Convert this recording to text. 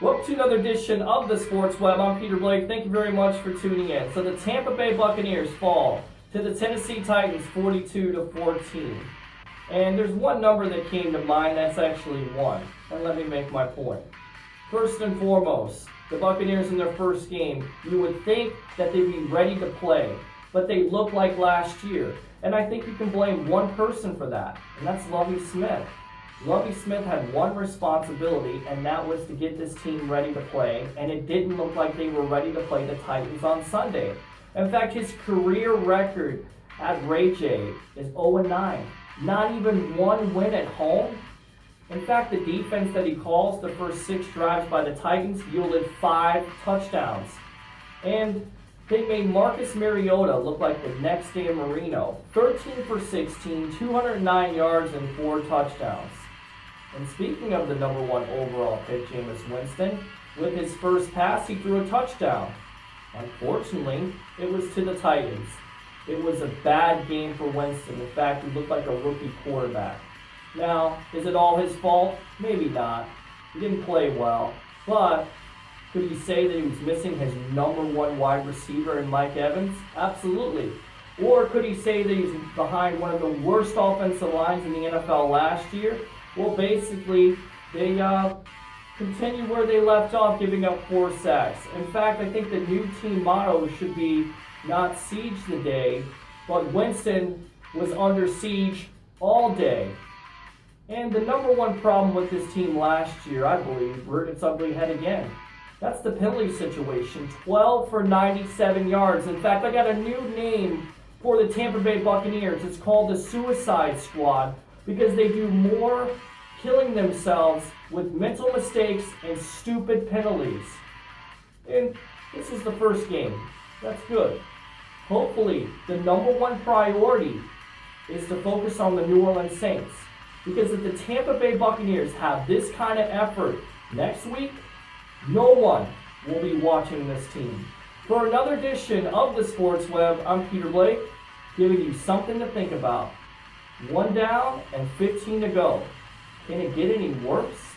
Welcome to another edition of the Sports Web. I'm Peter Blake. Thank you very much for tuning in. So the Tampa Bay Buccaneers fall to the Tennessee Titans 42-14. And there's one number that came to mind, that's actually one. And let me make my point. First and foremost, the Buccaneers in their first game, you would think that they'd be ready to play, but they look like last year. And I think you can blame one person for that, and that's Lovie Smith. Lovie Smith had one responsibility, and that was to get this team ready to play, and it didn't look like they were ready to play the Titans on Sunday. In fact, his career record at Ray J is 0-9. Not even one win at home. In fact, the defense that he calls, the first 6 drives by the Titans, yielded 5 touchdowns. And they made Marcus Mariota look like the next Dan Marino. 13 for 16, 209 yards, and 4 touchdowns. And speaking of the number 1 overall pick, Jameis Winston, with his first pass, he threw a touchdown. Unfortunately, it was to the Titans. It was a bad game for Winston. In fact, he looked like a rookie quarterback. Now, is it all his fault? Maybe not. He didn't play well. But could he say that he was missing his number 1 wide receiver in Mike Evans? Absolutely. Or could he say that he's behind one of the worst offensive lines in the NFL last year? Well, basically, they continue where they left off, giving up 4 sacks. In fact, I think the new team motto should be not siege the day, but Winston was under siege all day. And the number 1 problem with this team last year, I believe, reared its ugly head again. That's the penalty situation. 12 for 97 yards. In fact, I got a new name for the Tampa Bay Buccaneers. It's called the Suicide Squad, because they do more killing themselves with mental mistakes and stupid penalties. And this is the first game. That's good. Hopefully, the number 1 priority is to focus on the New Orleans Saints. Because if the Tampa Bay Buccaneers have this kind of effort next week, no one will be watching this team. For another edition of the Sports Web, I'm Peter Blake, giving you something to think about. 1 down and 15 to go. Can it get any worse?